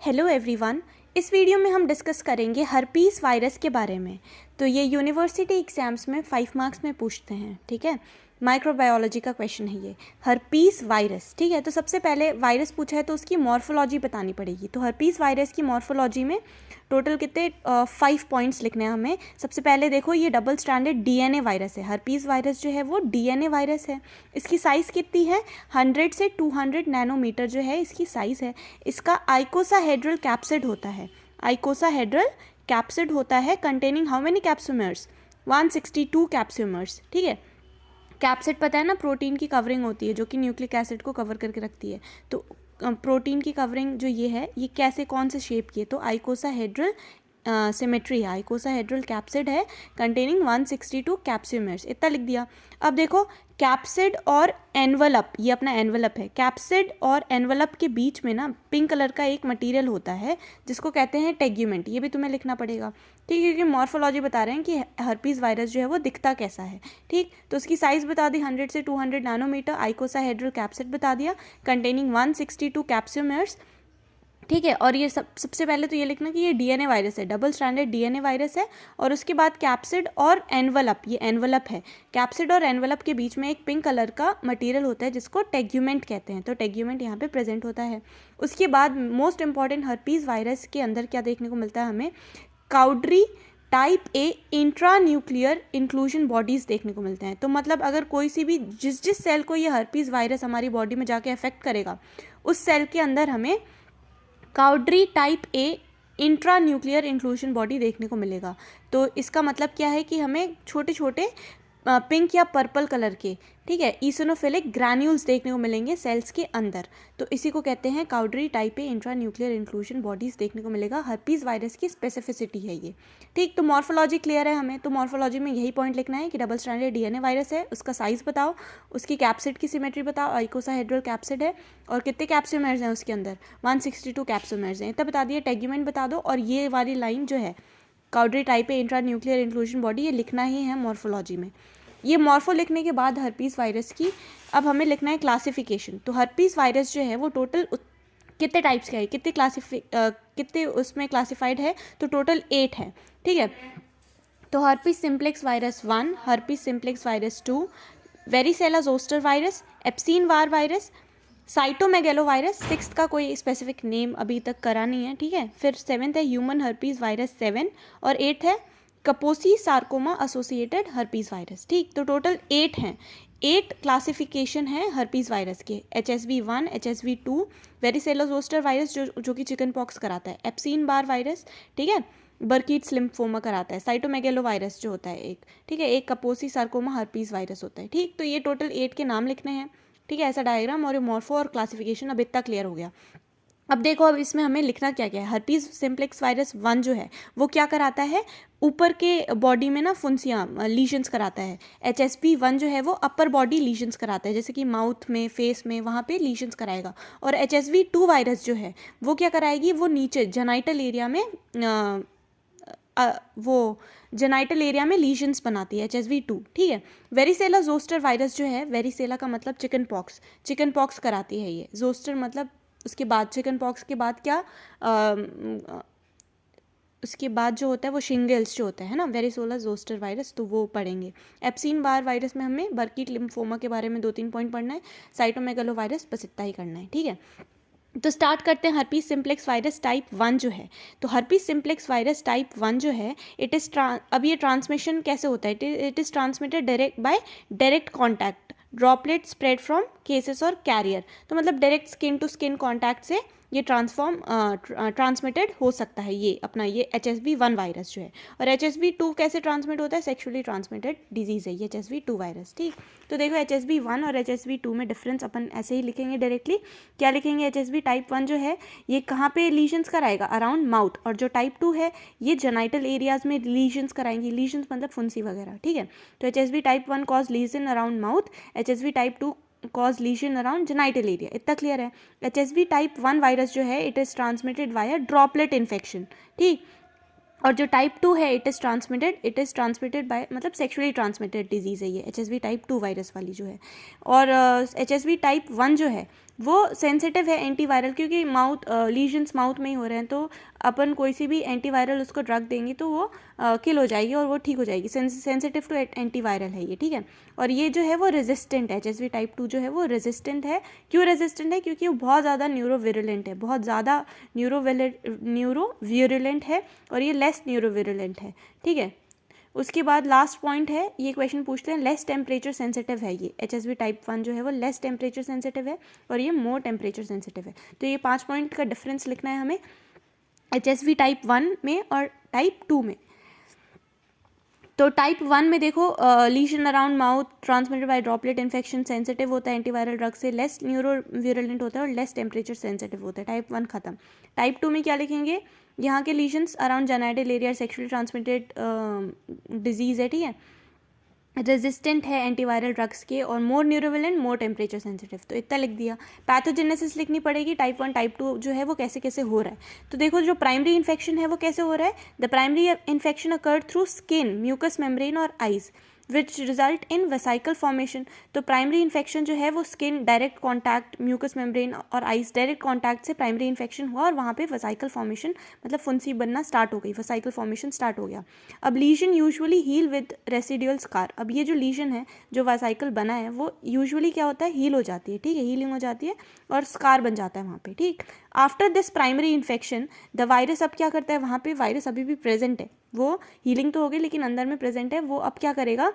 Hello everyone. इस video में हम डिस्कस करेंगे हर्पीस वायरस के बारे में। तो ये यूनिवर्सिटी एग्जाम्स में 5 मार्क्स में पूछते हैं, ठीक है। माइक्रोबायोलॉजी का क्वेश्चन है ये, हर्पीस वायरस, ठीक है। तो सबसे पहले वायरस पूछा है तो उसकी मॉर्फोलॉजी बतानी पड़ेगी। तो हर्पीस वायरस की मॉर्फोलॉजी में टोटल कितने 5 पॉइंट्स लिखने हैं हमें। सबसे पहले देखो, ये डबल स्ट्रैंडेड डीएनए वायरस है। हर्पीस वायरस जो है वो डीएनए वायरस है। इसकी साइज़ कितनी है? 100 से 200 नैनोमीटर जो है इसकी साइज़ है। इसका आइकोसाहेड्रल कैप्सिड होता है। आइकोसाहेड्रल कैप्सिड होता है कंटेनिंग हाउ मेनी कैप्सूमर्स? 162 कैप्सूमर्स, ठीक है। कैप्सिड पता है ना, प्रोटीन की कवरिंग होती है जो कि न्यूक्लिक एसिड को कवर करके रखती है। तो प्रोटीन की कवरिंग जो ये है, ये कैसे, कौन से शेप की है? तो आइकोसाहेड्रल सिमेट्री है, आइकोसाहेड्रल कैप्सिड है कंटेनिंग 162 कैप्सूमर्स। इतना लिख दिया। अब देखो, कैप्सिड और एनवलप, ये अपना एनवलप है। कैप्सिड और एनवलप के बीच में ना पिंक कलर का एक मटेरियल होता है जिसको कहते हैं टेग्यूमेंट। ये भी तुम्हें लिखना पड़ेगा, ठीक है, क्योंकि मॉर्फोलॉजी बता रहे हैं कि हर्पीस वायरस जो है वो दिखता कैसा है, ठीक। तो उसकी साइज़ बता दी 100 से 200 नैनोमीटर। आइकोसाहेड्रल कैप्सिड बता दिया कंटेनिंग 162 कैप्सूमर्स, ठीक है। और ये सबसे पहले तो ये लिखना कि ये डीएनए वायरस है, डबल स्ट्रैंडेड डीएनए वायरस है। और उसके बाद कैप्सिड और एनवलप, ये एनवलप है। कैप्सिड और एनवलप के बीच में एक पिंक कलर का मटेरियल होता है जिसको टेग्यूमेंट कहते हैं। तो टेग्यूमेंट यहाँ पे प्रेजेंट होता है। उसके बाद मोस्ट इंपॉर्टेंट, हर्पीस वायरस के अंदर क्या देखने को मिलता है हमें? Cowdry type A intranuclear inclusion bodies देखने को मिलते हैं। तो मतलब अगर कोई सी भी जिस सेल को ये हर्पीस वायरस हमारी बॉडी में जाके अफेक्ट करेगा, उस सेल के अंदर हमें Cowdry type A intranuclear inclusion body देखने को मिलेगा। तो इसका मतलब क्या है कि हमें छोटे छोटे पिंक या पर्पल कलर के, ठीक है, ईसोनोफिलिक ग्रैन्यूल्स देखने को मिलेंगे सेल्स के अंदर। तो इसी को कहते हैं Cowdry type A intranuclear inclusion bodies देखने को मिलेगा। हर्पीस वायरस की स्पेसिफिसिटी है ये, ठीक। तो मॉर्फोलॉजी क्लियर है हमें। तो मॉर्फोलॉजी में यही पॉइंट लिखना है कि डबल स्ट्रैंडेड डीएनए वायरस है, उसका साइज़ बताओ, उसकी कैप्सिड की सिमेट्री बताओ, आइकोसाहेड्रल कैप्सिड है, और कितने कैप्सूमर्स हैं उसके अंदर? 162 कैप्सूमर्स हैं। इतना बता दिया। टेग्यूमेंट बता दो। और ये वाली लाइन जो है Cowdry type A intranuclear inclusion body, ये लिखना ही है मॉर्फोलॉजी में। ये मॉर्फो लिखने के बाद हर्पीस वायरस की अब हमें लिखना है क्लासिफिकेशन। तो हर्पीस वायरस जो है वो टोटल कितने टाइप्स का है, कितने उसमें क्लासिफाइड है? तो टोटल 8 है, ठीक है। तो herpes simplex virus 1, herpes simplex virus 2, varicella zoster virus, Epstein Barr virus, cytomegalovirus. 6th का कोई स्पेसिफिक नेम अभी तक करा नहीं है, ठीक है। फिर 7th है ह्यूमन हर्पीस वायरस 7, और 8th है कपोसी सार्कोमा एसोसिएटेड हर्पीस वायरस, ठीक। तो टोटल 8 हैं। 8 क्लासिफिकेशन है हर्पीस वायरस के। HSV1, HSV2, varicella zoster virus जो कि चिकन पॉक्स कराता है, एप्सिन बार वायरस, ठीक है, बर्कीट्स लिम्फोमा कराता है, साइटोमेगेलो वायरस जो होता है एक, ठीक है, एक कपोसी सार्कोमा हर्पीस वायरस होता है, ठीक। तो ये टोटल 8 के नाम लिखने हैं, ठीक है। ऐसा डायग्राम और मॉर्फो और क्लासिफिकेशन अब इतना क्लियर हो गया। अब देखो, अब इसमें हमें लिखना क्या क्या है। हर्पीस सिम्प्लेक्स वायरस 1 जो है वो क्या कराता है? ऊपर के बॉडी में ना फुंसियाँ लीजन्स कराता है। HSV1 जो है वो अपर बॉडी लीजन्स कराता है, जैसे कि माउथ में, फेस में, वहाँ पे लीजन्स कराएगा। और HSV2 वायरस जो है वो क्या कराएगी? वो नीचे जेनाइटल एरिया में वो जेनाइटल एरिया में लीजन्स बनाती है, HSV2, ठीक है। वेरिसेला जोस्टर वायरस जो है, वेरिसेला का मतलब चिकन पॉक्स कराती है ये। जोस्टर मतलब उसके बाद, चिकन पॉक्स के बाद क्या, उसके बाद जो होता है वो शिंगल्स जो होता है ना, वेरिसेला जोस्टर वायरस, तो वो पढ़ेंगे। एप्सिन बार वायरस में हमें बर्कीट लिम्फोमा के बारे में 2-3 पॉइंट पढ़ना है। साइटोमेगेलो वायरस बस इतना ही करना है, ठीक है। तो स्टार्ट करते हैं हर्पीस सिम्प्लेक्स वायरस टाइप 1 जो है। तो हर्पीस सिम्प्लेक्स वायरस टाइप 1 जो है, इट इज़ अब ये ट्रांसमिशन कैसे होता है? It is transmitted direct contact, droplet spread from cases और कैरियर। तो मतलब direct skin to skin contact से ये ट्रांसमिटेड हो सकता है, ये अपना ये HSV1 वायरस जो है। और HSV2 कैसे ट्रांसमिट होता है? सेक्शुअली ट्रांसमिटेड डिजीज़ है ये HSV2 वायरस, ठीक। तो देखो, HSV1 और HSV2 में डिफरेंस अपन ऐसे ही लिखेंगे डायरेक्टली। क्या लिखेंगे? HSV टाइप 1 जो है ये कहाँ पे लीजन्स कराएगा? Around mouth. और जो टाइप 2 है ये जेनाइटल एरियाज में लीजन्स कराएंगी। लीजन्स मतलब फुंसी वगैरह, ठीक है। तो HSV type 1 cause lesion around mouth, HSV type 2 cause lesion around genital area. इतना क्लियर है। HSV टाइप 1 वायरस जो है, it is transmitted via droplet infection, ठीक। और जो टाइप 2 है, इट इज़ ट्रांसमिटेड बाय, मतलब सेक्शुअली ट्रांसमिटेड डिजीज़ है ये HSV टाइप 2 वायरस वाली जो है। और HSV टाइप 1 जो है वो सेंसिटिव है एंटीवायरल, क्योंकि माउथ लीजन्स माउथ में ही हो रहे हैं, तो अपन कोई सी भी एंटीवायरल उसको ड्रग देंगे तो वो किल हो जाएगी और वो ठीक हो जाएगी। सेंसिटिव टू एंटीवायरल है ये, ठीक है। और ये जो है वो रेजिस्टेंट है, HSV टाइप 2 जो है वो रेजिस्टेंट है। क्यों रेजिस्टेंट है? क्योंकि वो बहुत ज़्यादा न्यूरोविरुलेंट है, बहुत ज़्यादा न्यूरोविरुलेंट है, और ये लेस न्यूरोविरुलेंट है, ठीक है। उसके बाद लास्ट पॉइंट है, ये क्वेश्चन पूछते हैं, लेस टेम्परेचर सेंसिटिव है ये। HSV टाइप 1 जो है वो लेस टेम्परेचर सेंसिटिव है और ये मोर टेम्परेचर सेंसिटिव है। तो ये 5 पॉइंट का डिफरेंस लिखना है हमें HSV टाइप 1 में और टाइप 2 में। तो टाइप 1 में देखो, lesion around mouth transmitted by droplet infection, sensitive होता है एंटीवायरल ड्रग से, लेस न्यूरोविरुलेंट होता है और लेस टेम्परेचर सेंसिटिव होता है। टाइप 1 खत्म। टाइप 2 में क्या लिखेंगे? यहाँ के lesions around genital area sexually transmitted disease है, ठीक है, रेजिस्टेंट है एंटीवायरल ड्रग्स के, और मोर न्यूरोविलेंट, मोर टेम्परेचर सेंसिटिव। तो इतना लिख दिया। पैथोजेनेसिस लिखनी पड़ेगी, टाइप 1 टाइप 2 जो है वो कैसे कैसे हो रहा है। तो देखो, जो प्राइमरी इन्फेक्शन है वो कैसे हो रहा है? The primary infection occurred through skin, mucous membrane और eyes which result in vesicle formation. तो प्राइमरी इन्फेक्शन जो है वो skin direct contact, mucous membrane और आइस डायरेक्ट कॉन्टैक्ट से प्राइमरी इन्फेक्शन हुआ और वहाँ पे वेसाइकल फॉर्मेशन मतलब फुंसी बनना स्टार्ट हो गई, वेसाइकल फॉर्मेशन स्टार्ट हो गया। अब lesion usually heal with residual scar. अब ये जो लीजन है, जो वेसाइकल बना है, वो यूजुअली क्या होता है? हील हो जाती है, ठीक है, हीलिंग हो जाती है और स्कार बन जाता है वहाँ पे, ठीक। After this primary infection the virus अब क्या करता है? वहाँ पे वायरस अभी भी प्रेजेंट है, वो हीलिंग तो हो गई लेकिन अंदर में प्रेजेंट है। वो अब क्या करेगा?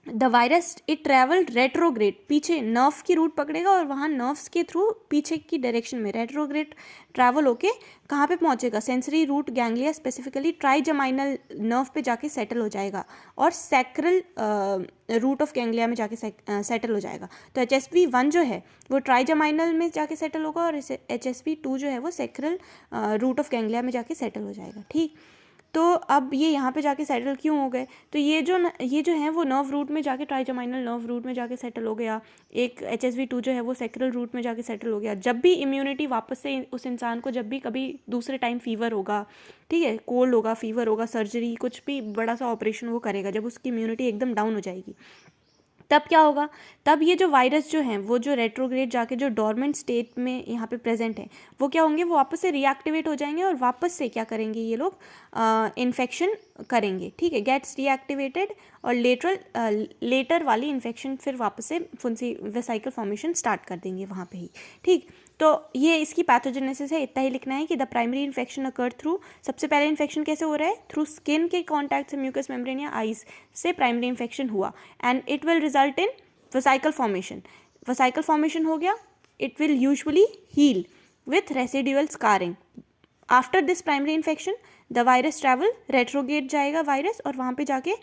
The virus it travel retrograde, पीछे नर्व की रूट पकड़ेगा और वहाँ नर्व्स के थ्रू पीछे की डायरेक्शन में रेट्रोग्रेड ट्रैवल होके कहाँ पे पहुँचेगा? Sensory root ganglia, specifically trigeminal nerve पे जाके सेटल हो जाएगा और सैक्रल रूट ऑफ गैंग्लिया में जाके सेटल हो जाएगा। तो HSV 1 जो है वो ट्राइजेमाइनल में जाके सेटल होगा और HSV 2 जो है वो सैक्रल रूट ऑफ गैंग्लिया में जाके सेटल हो जाएगा, ठीक। तो अब ये यहाँ पे जाके सेटल क्यों हो गए? तो ये जो है वो नर्व रूट में जाके, ट्राइजेमाइनल नर्व रूट में जाके सेटल हो गया। एक HSV 2 जो है वो सैक्रल रूट में जाके सेटल हो गया। जब भी इम्यूनिटी वापस से उस इंसान को, जब भी कभी दूसरे टाइम फीवर होगा, ठीक है, कोल्ड होगा, फीवर होगा, सर्जरी, कुछ भी बड़ा सा ऑपरेशन वो करेगा, जब उसकी इम्यूनिटी एकदम डाउन हो जाएगी, तब क्या होगा? तब ये जो वायरस जो हैं वो जो रेट्रोग्रेड जाके जो डोरमेंट स्टेट में यहाँ पे प्रेजेंट है, वो क्या होंगे? वो वापस से रिएक्टिवेट हो जाएंगे और वापस से क्या करेंगे ये लोग? इन्फेक्शन करेंगे, ठीक है, गेट्स रिएक्टिवेटेड और लेटर वाली इन्फेक्शन फिर वापस से फुंसी वेसाइकल फॉर्मेशन स्टार्ट कर देंगे वहाँ पे ही, ठीक। तो ये इसकी पैथोजेनेसिस है, इतना ही लिखना है कि the primary infection occur through, सबसे पहले इन्फेक्शन कैसे हो रहा है? थ्रू स्किन के कॉन्टैक्ट से, म्यूकस मेम्ब्रेन या आइज से प्राइमरी इन्फेक्शन हुआ and it will result in vesicle formation. Vesicle formation हो गया, it will usually heal with residual scarring. After this primary infection the virus travel, retrograde जाएगा virus और वहाँ पे जाके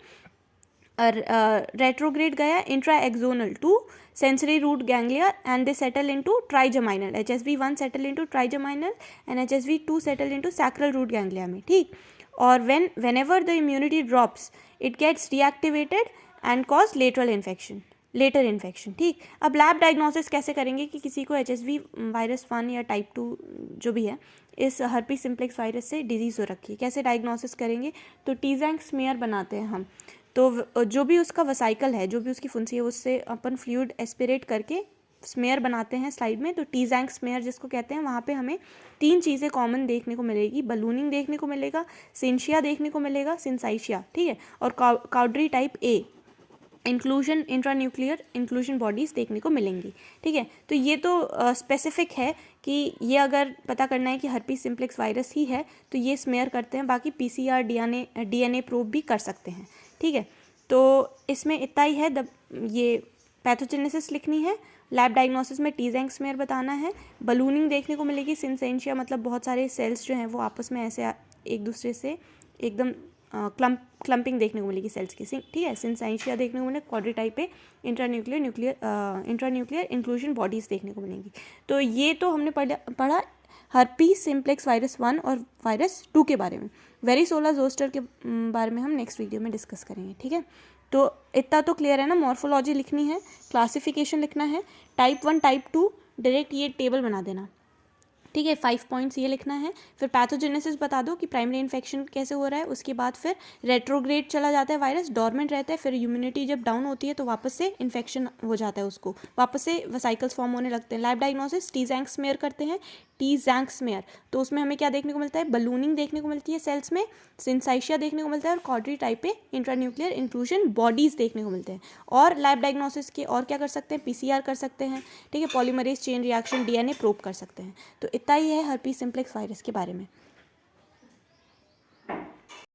रेट्रोग्रेड गया intra axonal to sensory root ganglia and they settle into trigeminal. HSV 1 settle into trigeminal and HSV 2 settle into sacral root ganglia में, ठीक। और whenever the immunity drops it gets reactivated and cause later infection, ठीक। अब lab diagnosis कैसे करेंगे कि किसी को HSV वायरस 1 या टाइप 2 जो भी है, इस हर्पीस सिम्प्लेक्स वायरस से डिजीज़ हो रखी है, कैसे डायग्नोसिस करेंगे? तो टी-ज़ैंक स्मेयर बनाते हैं हम। तो जो भी उसका वसाइकल है, जो भी उसकी फुंसी है, उससे अपन फ्लूइड एस्पिरेट करके स्मेयर बनाते हैं स्लाइड में। तो टी-ज़ैंक स्मेयर जिसको कहते हैं, वहाँ पे हमें 3 चीज़ें कॉमन देखने को मिलेगी। बलूनिंग देखने को मिलेगा, सिंशिया देखने को मिलेगा, सिंसाइशिया, ठीक है, और Cowdry type A, inclusion intranuclear inclusion bodies देखने को मिलेंगी, ठीक है। तो ये तो स्पेसिफिक है कि ये अगर पता करना है कि हर्पीस सिम्प्लेक्स वायरस ही है तो ये स्मेयर करते हैं। बाकी PCR DNA प्रोब भी कर सकते हैं, ठीक है। तो इसमें इतना ही है। ये पैथोजेनेसिस लिखनी है, लैब डायग्नोसिस में टी-ज़ैंक स्मेयर बताना है, बलूनिंग देखने को मिलेगी, सिंसेंशिया मतलब बहुत सारे सेल्स जो हैं वो आपस में ऐसे एक दूसरे से एकदम क्लम्पिंग देखने को मिलेगी सेल्स की, ठीक है। सिंसाइशिया देखने को मिलेगा, क्वाड्री टाइप पे इंट्रान्यूक्लियर इंक्लूजन बॉडीज़ देखने को मिलेंगी। तो ये तो हमने पढ़ा हर्पीस सिम्प्लेक्स वायरस 1 और वायरस 2 के बारे में। वेरिसोला जोस्टर के बारे में हम नेक्स्ट वीडियो में डिस्कस करेंगे, ठीक है। तो इतना तो क्लियर है ना। मॉर्फोलॉजी लिखनी है, क्लासिफिकेशन लिखना है, टाइप 1 टाइप 2 डायरेक्ट ये टेबल बना देना, ठीक है, 5 पॉइंट्स ये लिखना है। फिर पैथोजेनेसिस बता दो कि प्राइमरी इन्फेक्शन कैसे हो रहा है। उसके बाद फिर रेट्रोग्रेड चला जाता है वायरस, डोरमेंट रहता है, फिर इम्यूनिटी जब डाउन होती है तो वापस से इन्फेक्शन हो जाता है, उसको वापस से साइकिल्स फॉर्म होने लगते हैं। लैब डायग्नोसिस टी जैंक स्मेयर करते हैं, टी जैंक स्मेयर, तो उसमें हमें क्या देखने को मिलता है, बलूनिंग देखने को मिलती है सेल्स में, सिंसाइशिया देखने को मिलता है और कॉड्री टाइप पे इंट्रान्यूक्लियर इंक्लूजन बॉडीज देखने को मिलते हैं। और लैब डायग्नोसिस के और क्या कर सकते हैं, पीसीआर कर सकते हैं, ठीक है, polymerase chain reaction, DNA probe कर सकते हैं। तो इतना ही है हर्पीस सिम्प्लेक्स वायरस के बारे में।